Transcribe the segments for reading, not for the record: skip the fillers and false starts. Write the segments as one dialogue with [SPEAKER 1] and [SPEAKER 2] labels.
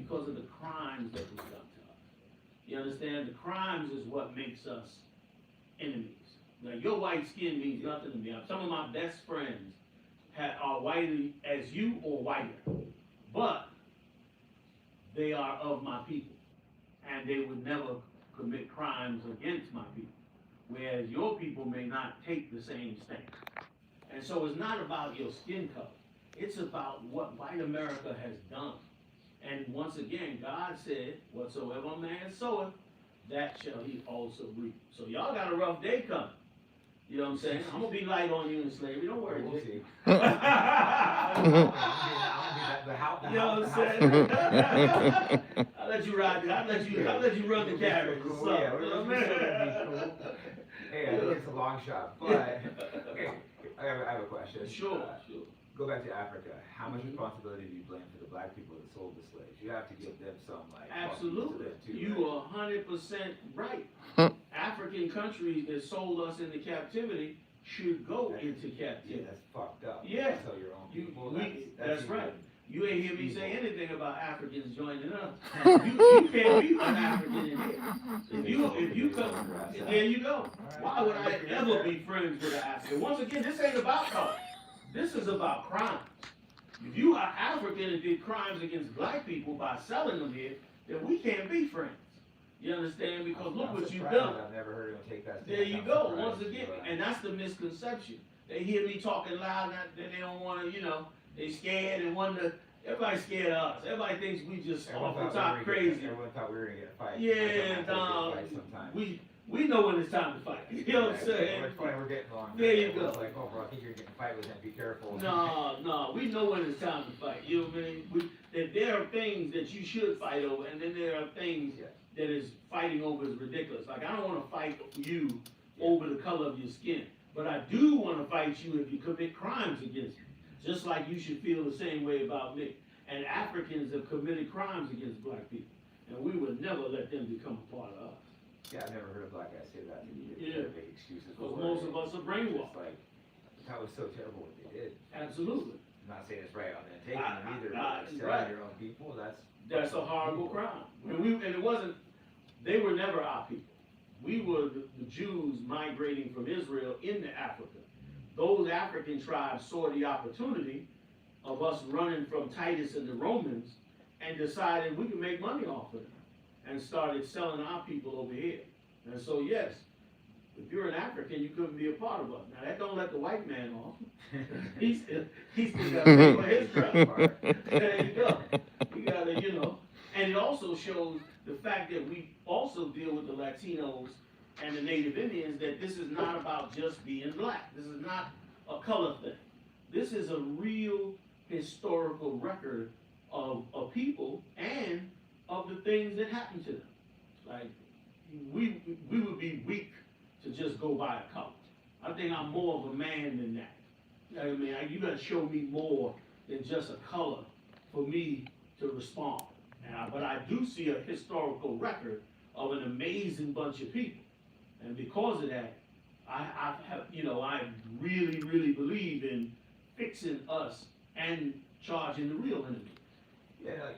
[SPEAKER 1] because of the crimes that was done to us. You understand? The crimes is what makes us enemies. Now, your white skin means nothing to me. Some of my best friends are white as you or whiter, but they are of my people, and they would never commit crimes against my people, whereas your people may not take the same stand. And so it's not about your skin color. It's about what white America has done. And once again, God said, whatsoever a man soweth, that shall he also reap. So y'all got a rough day coming. You know what I'm saying? I'm going to be light on you in slavery. Don't worry.
[SPEAKER 2] We'll see.
[SPEAKER 1] You know what I'm saying? I'll let you ride it. I'll let you run the carriage.
[SPEAKER 2] Cool. Yeah, we'll be cool. Hey, I think it's a long shot, but okay, I have a question.
[SPEAKER 1] Sure.
[SPEAKER 2] Go back to Africa. How much responsibility do you blame for the black people that sold the slaves? You have to give them some, like,
[SPEAKER 1] absolutely.
[SPEAKER 2] Too,
[SPEAKER 1] you
[SPEAKER 2] right?
[SPEAKER 1] are 100% right. African countries that sold us into captivity should go into captivity.
[SPEAKER 2] Yeah, that's fucked up.
[SPEAKER 1] Yeah.
[SPEAKER 2] So your own people.
[SPEAKER 1] That's right. You ain't hear me say anything about Africans joining us. You can't be an African in here. If you come, there you go. Why would I ever be friends with an African? Once again, this ain't about color. This is about crimes. If you are African and did crimes against black people by selling them here, then we can't be friends. You understand? Because look what you've done.
[SPEAKER 2] I've never heard him take that.
[SPEAKER 1] There you go. Once again, and that's the misconception. They hear me talking loud, then they don't want to, they scared and wonder. Everybody's scared of us. Everybody thinks we just off the top crazy.
[SPEAKER 2] Everyone thought we were gonna get a fight.
[SPEAKER 1] Yeah, we know when it's time to fight. You know what I'm saying?
[SPEAKER 2] It's funny, we're getting along.
[SPEAKER 1] There you go.
[SPEAKER 2] It's like, oh, bro, I think you're getting a fight with him. Be careful.
[SPEAKER 1] No, we know when it's time to fight. You know what I mean? That there are things that you should fight over, and then there are things that is fighting over is ridiculous. Like, I don't want to fight you over the color of your skin, but I do want to fight you if you commit crimes against me. Just like you should feel the same way about me. And Africans have committed crimes against black people, and we would never let them become a part of us.
[SPEAKER 2] Yeah, I've never heard a black guy say that. Make excuses.
[SPEAKER 1] Because most of us are brainwashed.
[SPEAKER 2] Like, that was so terrible what they did.
[SPEAKER 1] Absolutely.
[SPEAKER 2] I'm not saying it's right on them taking them either, but selling
[SPEAKER 1] right.
[SPEAKER 2] your own people,
[SPEAKER 1] that's a horrible crime. And it wasn't, they were never our people. We were the Jews migrating from Israel into Africa. Those African tribes saw the opportunity of us running from Titus and the Romans and decided we could make money off of them and started selling our people over here. And so, yes, if you're an African, you couldn't be a part of us. Now, that don't let the white man off. He's still got to pay for his crap. There you go. You got to, and it also shows the fact that we also deal with the Latinos and the Native Indians, that this is not about just being black. This is not a color thing. This is a real historical record of people and of the things that happened to them. Like, we would be weak to just go by a color. I think I'm more of a man than that. I mean, you got to show me more than just a color for me to respond. But I do see a historical record of an amazing bunch of people. And because of that, I really, really believe in fixing us and charging the real enemy.
[SPEAKER 2] Yeah,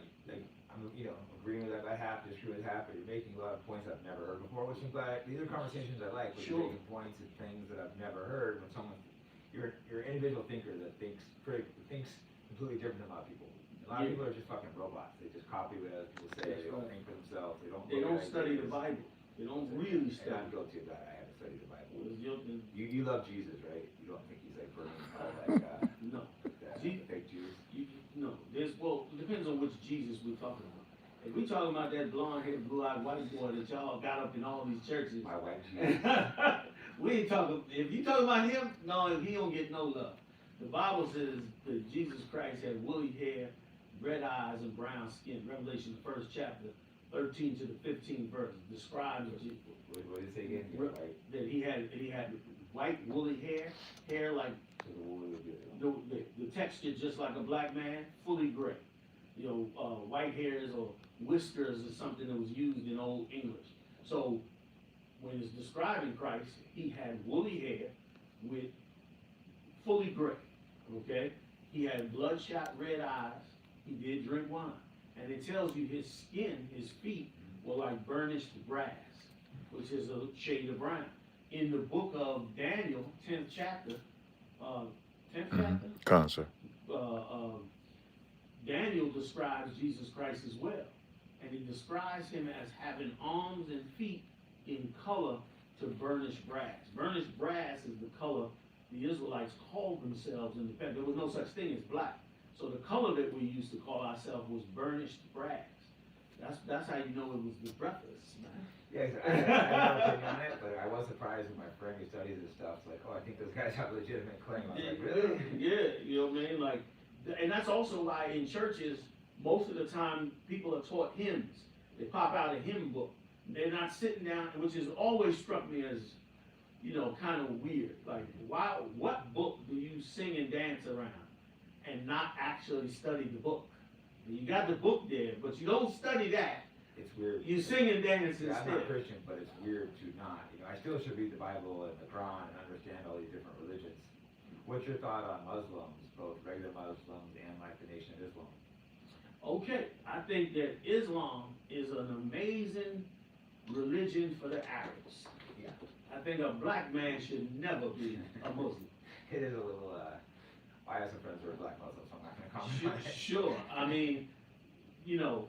[SPEAKER 2] I'm agreeing with that. I have to disagree with half, but you're making a lot of points I've never heard before, which I'm glad. These are conversations I like, but you're making points and things that I've never heard. When you're an individual thinker that thinks completely different than a lot of people. A lot of people are just fucking robots. They just copy what other people say. They don't think for themselves. They don't
[SPEAKER 1] study the Bible. They don't really study.
[SPEAKER 2] I'm guilty of that. I haven't studied the Bible. You love Jesus, right? You don't think he's like burning
[SPEAKER 1] no.
[SPEAKER 2] Fake Jews?
[SPEAKER 1] No. It depends on which Jesus we're talking about. If we talking about that blonde-haired, blue-eyed white boy that y'all got up in all these churches,
[SPEAKER 2] my white Jesus.
[SPEAKER 1] We ain't talking. If you talking about him, no, he don't get no love. The Bible says that Jesus Christ had woolly hair, red eyes, and brown skin. Revelation, the 1st chapter, 13 to the 15th verse, describes Jesus.
[SPEAKER 2] What did it say again?
[SPEAKER 1] That he had white woolly hair like the texture just like a black man, fully gray. White hairs or whiskers is something that was used in Old English. So when it's describing Christ, he had woolly hair with fully gray. Okay, he had bloodshot red eyes. He did drink wine. And it tells you his skin, his feet, were like burnished brass, which is a shade of brown. In the book of Daniel, 10th chapter, 10th chapter?
[SPEAKER 3] Concert.
[SPEAKER 1] Daniel describes Jesus Christ as well. And he describes him as having arms and feet in color to burnished brass. Burnished brass is the color the Israelites called themselves in the past. There was no such thing as black. So the color that we used to call ourselves was burnished brass. That's how you know it was the breakfast, man.
[SPEAKER 2] Yeah, I have no opinion on it, but I was surprised when my friend who studies this stuff. It's like, oh, I think those guys have a legitimate claim. I was like, really?
[SPEAKER 1] Yeah, you know what I mean? Like, and that's also why in churches, most of the time, people are taught hymns. They pop out a hymn book. They're not sitting down, which has always struck me as, you know, kind of weird. Like, why? What book do you sing and dance around and not actually study the book? You got the book there, but you don't study that.
[SPEAKER 2] It's weird.
[SPEAKER 1] You sing and dance instead.
[SPEAKER 2] I'm not Christian, but it's weird to not. You know, I still should read the Bible and the Quran and understand all these different religions. What's your thought on Muslims, both regular Muslims and like the Nation of Islam?
[SPEAKER 1] Okay, I think that Islam is an amazing religion for the Arabs.
[SPEAKER 2] Yeah.
[SPEAKER 1] I think a black man should never be a Muslim.
[SPEAKER 2] It is a little, I have some friends who are black Muslims, so I'm not going to comment on it.
[SPEAKER 1] Sure, I mean, you know,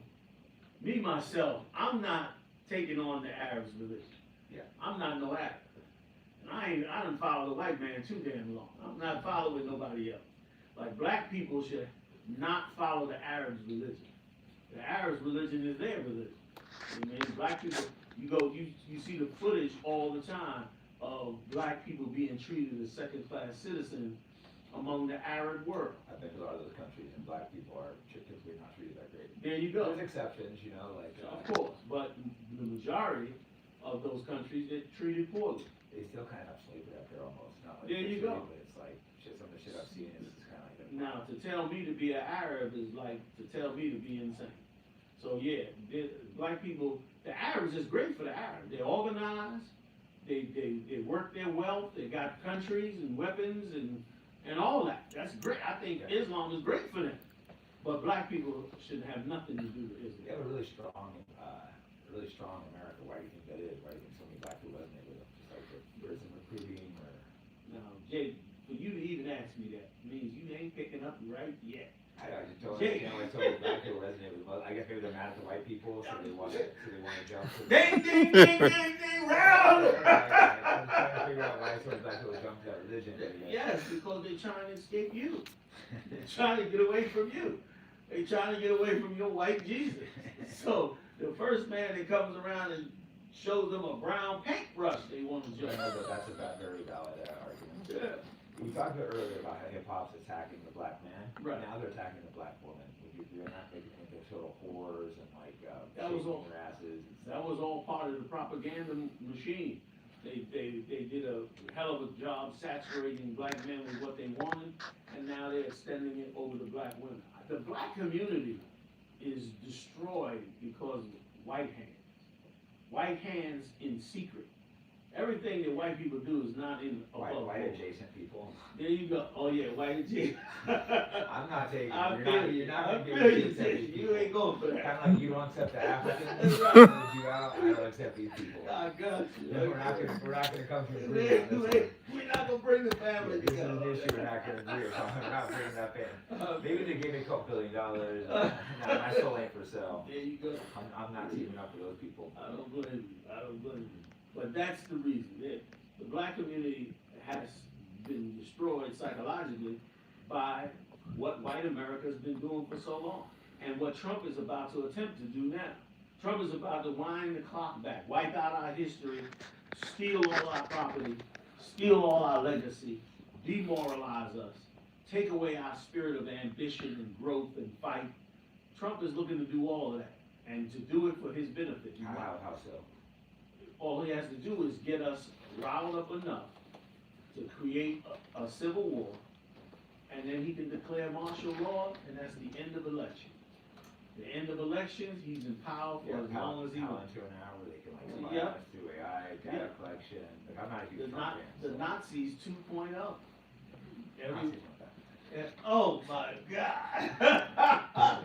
[SPEAKER 1] me myself, I'm not taking on the Arabs' religion.
[SPEAKER 2] Yeah.
[SPEAKER 1] I'm not no Arab. And I done followed the white man too damn long. I'm not following nobody else. Like, black people should not follow the Arabs' religion. The Arabs' religion is their religion. I mean, black people, you see the footage all the time of black people being treated as second-class citizens among the Arab world.
[SPEAKER 2] I think a lot of those countries and black people are typically not treated that great.
[SPEAKER 1] There you go.
[SPEAKER 2] There's exceptions, you know, like.
[SPEAKER 1] Of course, but the majority of those countries get treated poorly.
[SPEAKER 2] They still kind of have slavery out there almost. Not like
[SPEAKER 1] There you go.
[SPEAKER 2] But it's like, some of the shit I've seen is kind of like.
[SPEAKER 1] Now, to tell me to be an Arab is like to tell me to be insane. So yeah, black people, the Arabs is great for the Arabs. They're organized, they work their wealth, they got countries and weapons and all that. That's great. I think Islam is great for them. But black people should have nothing to do with Islam.
[SPEAKER 2] They have a really strong America. Why do you think that is? Why do you think so many black people resonate with them? Just like prison recruiting or.
[SPEAKER 1] Now, Jay, for you to even ask me that means you ain't picking up right yet.
[SPEAKER 2] I just don't understand why so many black people resonate with them. I guess maybe they're mad at the white people, so they want to jump.
[SPEAKER 1] Ding, ding, ding, ding, ding, round!
[SPEAKER 2] I'm trying to figure out why so many black people jump to that religion.
[SPEAKER 1] Yes, because they're trying to escape you. They're trying to get away from you. They're trying to get away from your white Jesus. So the first man that comes around and shows them a brown paintbrush, they want to jump.
[SPEAKER 2] I know that's a very valid argument.
[SPEAKER 1] Yeah.
[SPEAKER 2] We talked about earlier about how hip hop's attacking the black man.
[SPEAKER 1] Right.
[SPEAKER 2] Now they're attacking the black woman. Would you agree on that? Making them into total whores and like
[SPEAKER 1] That was all-
[SPEAKER 2] shaking their asses.
[SPEAKER 1] That was all part of the propaganda machine. They did a hell of a job saturating black men with what they wanted, and now they're extending it over to black women. The black community is destroyed because of white hands. White hands in secret. Everything that white people do is not in above
[SPEAKER 2] White
[SPEAKER 1] board.
[SPEAKER 2] adjacent people.
[SPEAKER 1] There you go. Oh yeah, white adjacent.
[SPEAKER 2] I'm not taking. You're not
[SPEAKER 1] I
[SPEAKER 2] gonna give
[SPEAKER 1] feel
[SPEAKER 2] me
[SPEAKER 1] you,
[SPEAKER 2] accept
[SPEAKER 1] Jay.
[SPEAKER 2] these
[SPEAKER 1] You
[SPEAKER 2] people.
[SPEAKER 1] ain't going for that.
[SPEAKER 2] Kind of like you don't accept the Africans.
[SPEAKER 1] Right.
[SPEAKER 2] You out, I don't accept these people.
[SPEAKER 1] I got you.
[SPEAKER 2] We're not gonna come to an agreement on this one.
[SPEAKER 1] We're not gonna bring the family
[SPEAKER 2] This is
[SPEAKER 1] together.
[SPEAKER 2] an issue we're not gonna agree on. We're not bringing that in. Maybe they gave me $2 billion. Nah, my soul ain't for sale.
[SPEAKER 1] There you go.
[SPEAKER 2] I'm not teaming up with those people.
[SPEAKER 1] I don't blame you. I don't blame you. But that's the reason. The black community has been destroyed psychologically by what white America's been doing for so long. And what Trump is about to attempt to do now. Trump is about to wind the clock back, wipe out our history, steal all our property, steal all our legacy, demoralize us, take away our spirit of ambition and growth and fight. Trump is looking to do all of that, and to do it for his benefit.
[SPEAKER 2] How so?
[SPEAKER 1] All he has to do is get us riled up enough to create a civil war, and then he can declare martial law, and that's the end of elections. The end of elections, he's in power for as long as he wants.
[SPEAKER 2] Into an hour, they can like spy
[SPEAKER 1] Yeah.
[SPEAKER 2] us through AI, data collection. Like, I'm not a huge Trump fan.
[SPEAKER 1] The
[SPEAKER 2] So.
[SPEAKER 1] Nazis 2.0.
[SPEAKER 2] Nazis want that.
[SPEAKER 1] Oh my God!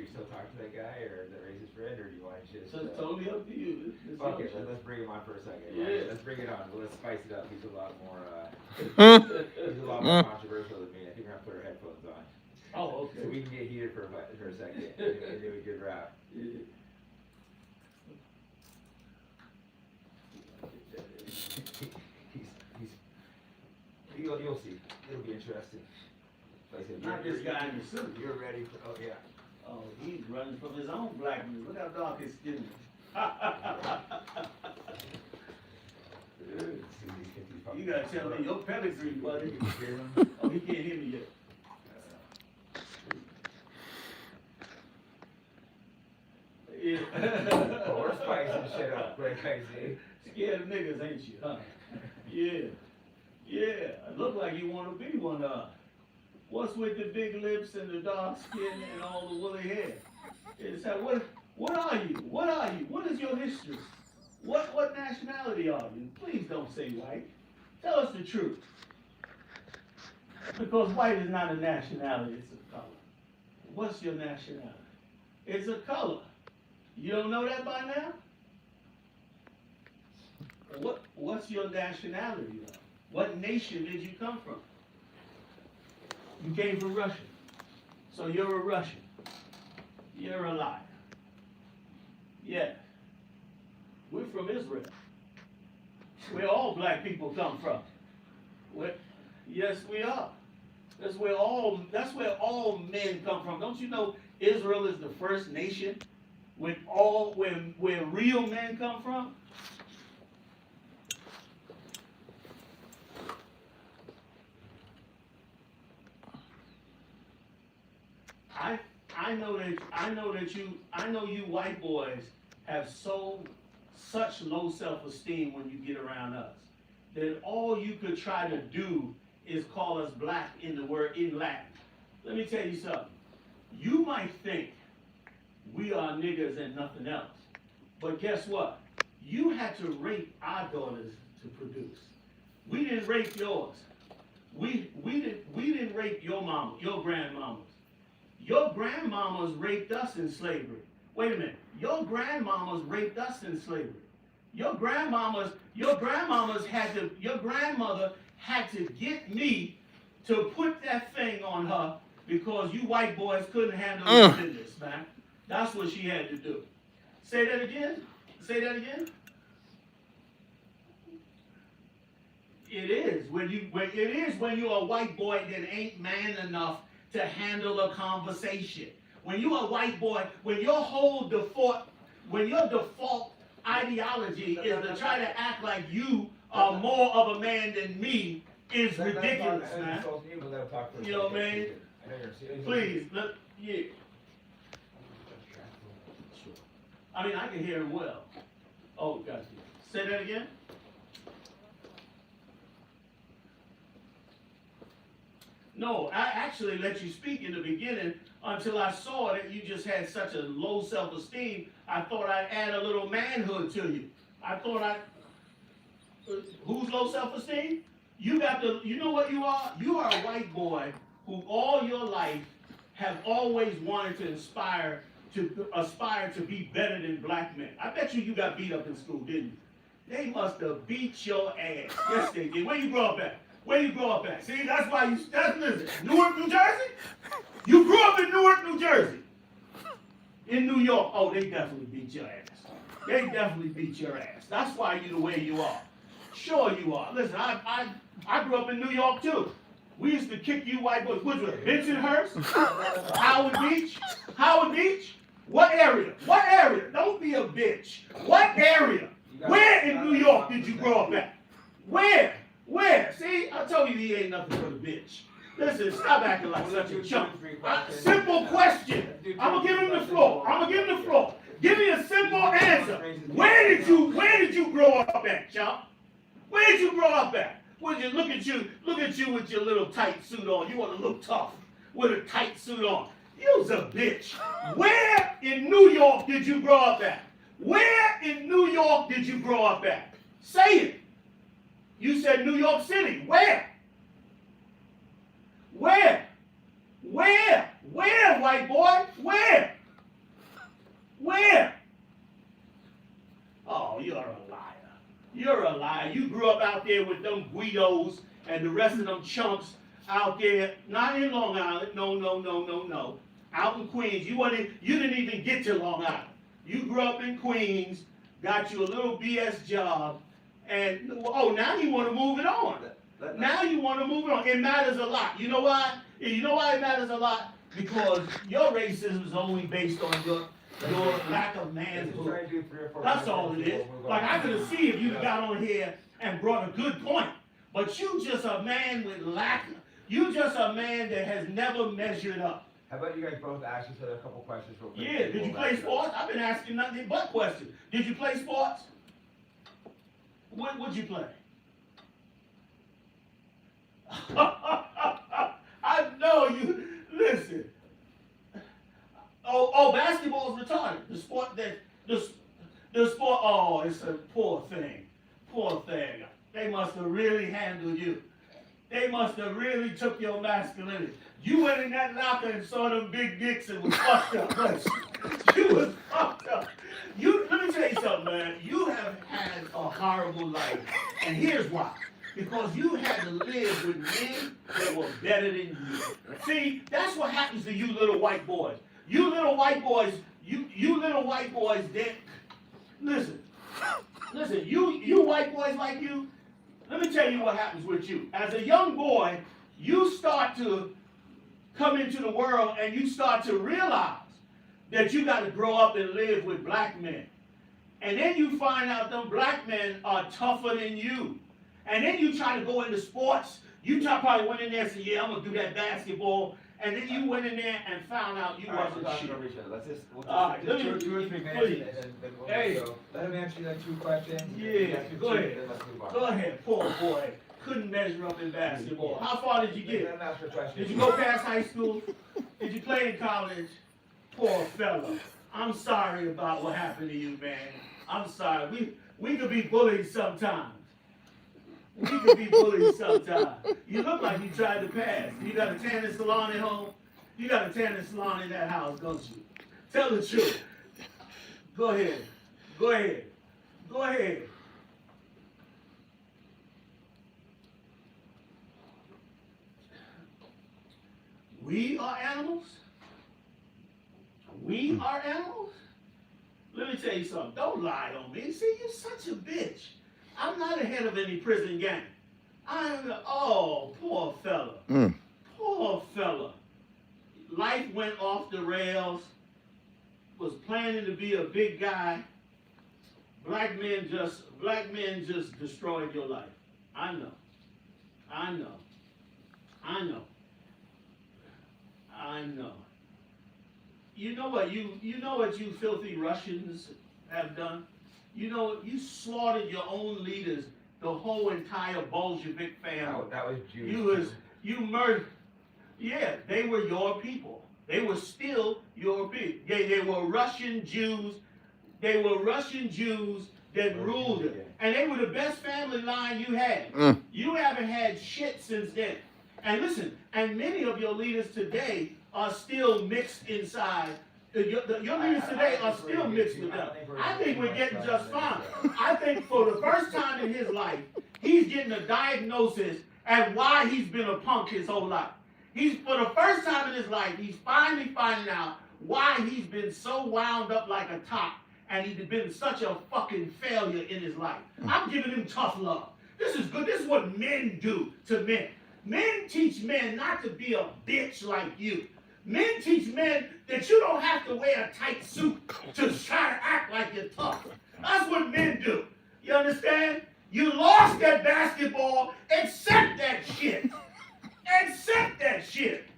[SPEAKER 2] should we still talk to that guy, or is that racist friend, or do you want to just?
[SPEAKER 1] So it's totally up to you.
[SPEAKER 2] Okay, let's bring him on for a second.
[SPEAKER 1] Yeah.
[SPEAKER 2] Let's bring it on. Let's spice it up. He's a lot more. He's a lot more controversial than me. I think we're gonna put our headphones on.
[SPEAKER 1] Oh, okay.
[SPEAKER 2] So we can get heated for a second and do a good rap.
[SPEAKER 1] Yeah.
[SPEAKER 2] You'll see. It'll be interesting. Like I said,
[SPEAKER 1] Not this guy in the suit.
[SPEAKER 2] You're ready for. Oh yeah.
[SPEAKER 1] Oh, he's running from his own blackness. Look how dark his skin is. You gotta tell me your pedigree, buddy. Oh, he can't hear me yet. Yeah.
[SPEAKER 2] Oh, we're spicing shit up, like I say.
[SPEAKER 1] Scared of niggas, ain't you, huh? Yeah. Yeah. Look like you wanna be one, What's with the big lips and the dark skin and all the woolly hair? It's like, what are you? What are you? What is your history? What nationality are you? Please don't say white. Tell us the truth. Because white is not a nationality, it's a color. What's your nationality? It's a color. You don't know that by now? What's your nationality, though? What nation did you come from? You came from Russia. So you're a Russian. You're a liar. Yeah. We're from Israel. Where all black people come from. Yes, we are. That's where all men come from. Don't you know Israel is the first nation where real men come from? I know you white boys have such low self-esteem when you get around us that all you could try to do is call us black in Latin. Let me tell you something. You might think we are niggas and nothing else, but guess what? You had to rape our daughters to produce. We didn't rape yours. We didn't rape your mama, your grandmamas. Your grandmamas raped us in slavery. Wait a minute. Your grandmamas raped us in slavery. Your grandmother had to get me to put that thing on her because you white boys couldn't handle your business, man. That's what she had to do. Say that again. Say that again. It is when you're a white boy that ain't man enough to handle a conversation. When you're a white boy, when your default ideology is to try to act like you are more of a man than me is ridiculous, man. You know what I mean? Please, yeah. I mean, I can hear him well. Oh, gotcha. Say that again. No, I actually let you speak in the beginning until I saw that you just had such a low self-esteem. I thought I'd add a little manhood to you. Who's low self-esteem? You know what you are? You are a white boy who all your life have always wanted to aspire to be better than black men. I bet you got beat up in school, didn't you? They must have beat your ass. Yes, they did. Where you grow up at? Where you grow up at? See, that's why listen, Newark, New Jersey? You grew up in Newark, New Jersey. In New York, oh, they definitely beat your ass. They definitely beat your ass. That's why you the way you are. Sure you are. Listen, I grew up in New York too. We used to kick you white boys. Which was Bensonhurst? Howard Beach? Howard Beach? What area? What area? Don't be a bitch. What area? Where in New York did you grow up at? Where? Where? See, I told you he ain't nothing but a bitch. Listen, stop acting like such a chump. Simple question. I'm gonna give him the floor. Give me a simple answer. Where did you grow up at, chump? Where did you grow up at? Look at you with your little tight suit on. You want to look tough with a tight suit on. You's a bitch. Where in New York did you grow up at? Where in New York did you grow up at? Say it. You said New York City. Where? Where? Where? Where, white boy? Where? You're a liar. You grew up out there with them Guidos and the rest of them chumps out there, not in Long Island. No. Out in Queens. You didn't even get to Long Island. You grew up in Queens, got you a little BS job, and now you want to move it on. Now you want to move it on. It matters a lot. You know why? You know why it matters a lot? Because your racism is only based on your lack of manhood. That's all it is. Like, I could have seen if you got on here and brought a good point. But you just a man with lack. You just a man that has never measured up.
[SPEAKER 2] How about you guys both ask each other a couple questions real quick?
[SPEAKER 1] Yeah, did you play sports? I've been asking nothing but questions. Did you play sports? What'd you play? I know you. Listen. Basketball is retarded. The sport. Oh, it's a poor thing. Poor thing. They must have really handled you. They must have really took your masculinity. You went in that locker and saw them big dicks and was fucked up. You was fucked up. Let me tell you something, man. You have had a horrible life. And here's why. Because you had to live with men that were better than you. See, that's what happens to you little white boys. You little white boys, that, listen, you white boys like you, let me tell you what happens with you. As a young boy, you start to come into the world and you start to realize that you got to grow up and live with black men. And then you find out them black men are tougher than you. And then you try to go into sports. You probably went in there and said, yeah, I'm going to do that basketball. And then you went in there and found out you wasn't shit.
[SPEAKER 2] Let's just,
[SPEAKER 1] two
[SPEAKER 2] or three minutes and then we'll go. Let him answer that 2 questions.
[SPEAKER 1] Yeah, go ahead. Go ahead, poor boy. Couldn't measure up in basketball. How far did you get? Did you go past high school? Did you play in college? Poor fella. I'm sorry about what happened to you, man. I'm sorry. We could be bullies sometimes. You look like you tried to pass. You got a tanning salon at home? You got a tanning salon in that house, don't you? Tell the truth. Go ahead. We are animals? Let me tell you something. Don't lie on me. See, you're such a bitch. I'm not a head of any prison gang. Poor fella. Poor fella. Life went off the rails. Was planning to be a big guy. Black men just destroyed your life. I know. You know what you filthy Russians have done? You know, you slaughtered your own leaders, the whole entire Bolshevik family.
[SPEAKER 2] That was Jews.
[SPEAKER 1] You murdered. Yeah, they were your people. They were still your people. They were Russian Jews. They were Russian Jews that ruled it. And they were the best family line you had. You haven't had shit since then. And listen, and many of your leaders today are still mixed inside. Your leaders today are still mixed with them. I think we're getting just fine. I think for the first time in his life, he's getting a diagnosis at why he's been a punk his whole life. For the first time in his life, he's finally finding out why he's been so wound up like a top and he's been such a fucking failure in his life. I'm giving him tough love. This is good. This is what men do to men. Men teach men not to be a bitch like you. Men teach men that you don't have to wear a tight suit to try to act like you're tough. That's what men do. You understand? You lost that basketball. Accept that shit. Accept that shit.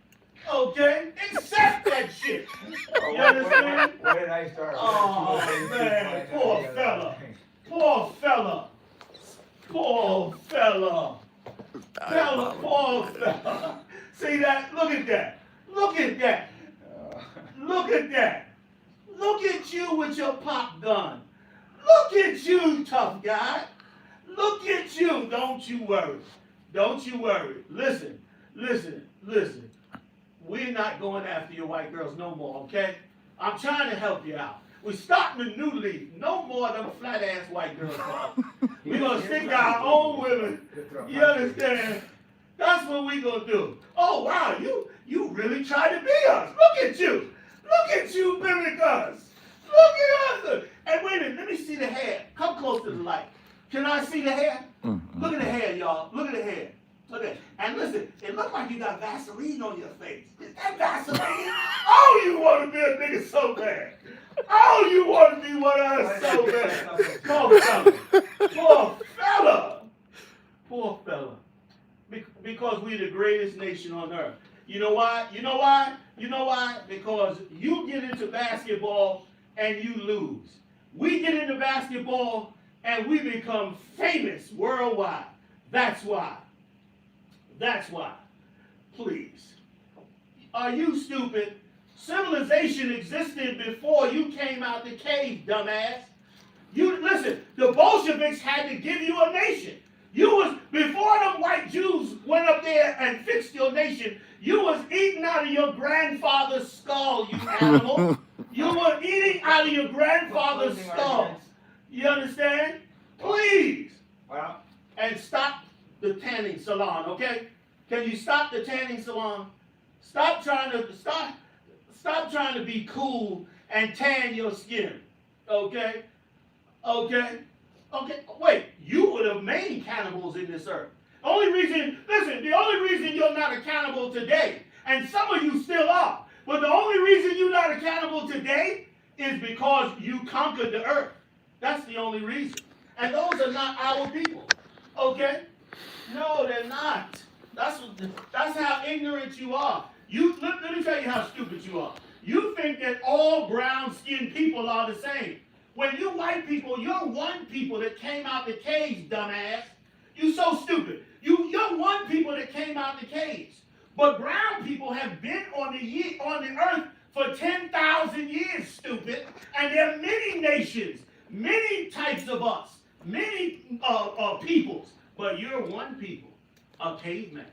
[SPEAKER 1] Okay? Accept that shit. You understand?
[SPEAKER 2] Where did I start?
[SPEAKER 1] Oh, man. Poor fella. Poor fella. Poor fella. Poor fella. See that? Look at that. Look at that. Look at that. Look at you with your pop gun. Look at you, tough guy. Look at you. Don't you worry. Don't you worry. Listen. We're not going after your white girls no more, okay? I'm trying to help you out. We're starting a new leaf. No more of them flat ass white girls. We're gonna stick our own women. You understand? That's what we gonna do. Oh wow, you really try to be us. Look at you. Look at you mimic us. Look at us. And wait a minute, let me see the hair. Come close to the light. Can I see the hair? Look at the hair, y'all. Look at the hair. Look at it. And listen, it looks like you got Vaseline on your face. Is that Vaseline? Oh, you want to be a nigga so bad. Oh, you want to be one of us so bad. Poor fella. Poor fella. Poor fella. Because we're the greatest nation on earth. You know why? You know why? You know why? Because you get into basketball and you lose. We get into basketball and we become famous worldwide. That's why. That's why. Please. Are you stupid? Civilization existed before you came out the cave, dumbass. You listen, the Bolsheviks had to give you a nation. You was before them white Jews went up there and fixed your nation, you was eating out of your grandfather's skull, you animal. You were eating out of your grandfather's skull. You understand? Please.
[SPEAKER 2] Well,
[SPEAKER 1] and stop the tanning salon, okay? Can you stop the tanning salon? Stop trying to be cool and tan your skin. Okay? Okay? Okay. Wait, you were the main cannibals in this earth. The only reason you're not a cannibal today, and some of you still are, but the only reason you're not a cannibal today is because you conquered the earth. That's the only reason. And those are not our people. Okay? No, they're not. That's how ignorant you are. Let me tell you how stupid you are. You think that all brown-skinned people are the same. When you white people, you're one people that came out the caves, dumbass. You so stupid. You're one people that came out the caves. But brown people have been on the earth for 10,000 years, stupid. And there are many nations, many types of us, many peoples. But you're one people, a caveman.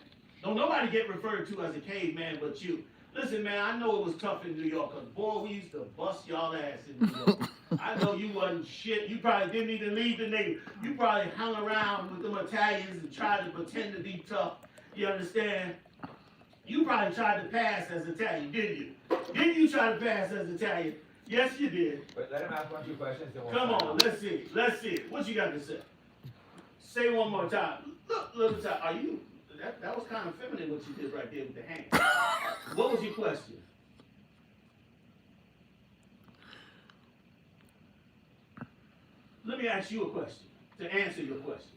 [SPEAKER 1] Don't nobody get referred to as a caveman but you. Listen, man, I know it was tough in New York, because, boy, we used to bust y'all ass in New York. I know you wasn't shit. You probably didn't even leave the nigga. You probably hung around with them Italians and tried to pretend to be tough. You understand? You probably tried to pass as Italian, didn't you? Didn't you try to pass as Italian? Yes, you did.
[SPEAKER 2] But let him ask 1 or 2 questions. Then we'll
[SPEAKER 1] Come on, let's see. Let's see. What you got to say? Say one more time. Look, little time. Are you... That was kind of feminine what you did right there with the hand. What was your question? Let me ask you a question to answer your question.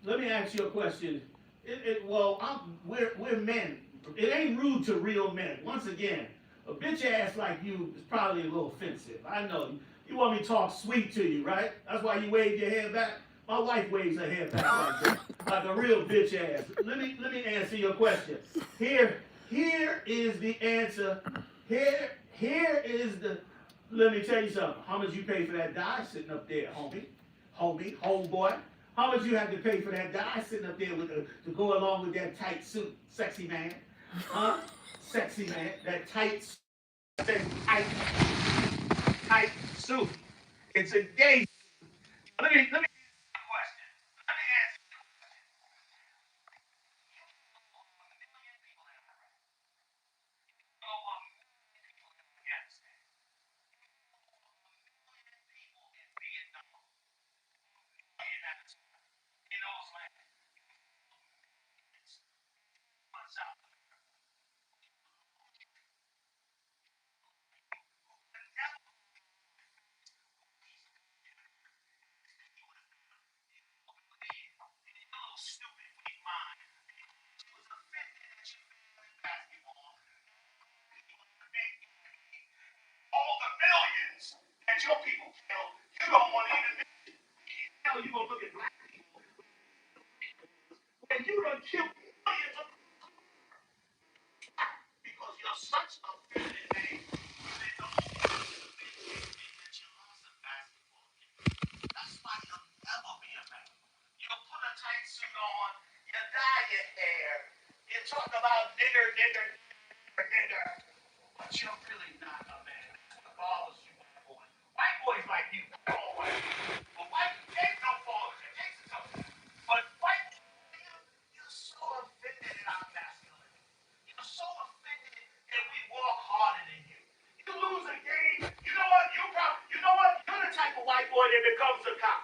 [SPEAKER 1] Let me ask you a question. We're men. It ain't rude to real men. Once again, a bitch ass like you is probably a little offensive. I know. You want me to talk sweet to you, right? That's why you wave your hair back. My wife waves her hair back like that, like a real bitch ass. Let me answer your question. Here is the answer. Here is the. Let me tell you something. How much you pay for that dye sitting up there, homeboy? How much you have to pay for that dye sitting up there to go along with that tight suit, sexy man? Huh? Sexy man, that tight suit. It's a gay. Let me. boy that becomes a cop.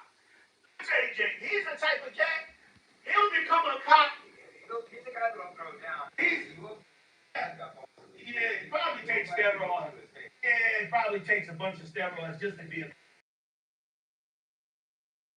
[SPEAKER 1] JJ, he's the type of cat, he'll become a cop.
[SPEAKER 2] He's the guy that'll throw down.
[SPEAKER 1] Yeah, he probably takes steroids. Yeah, he probably takes a bunch of steroids just to be a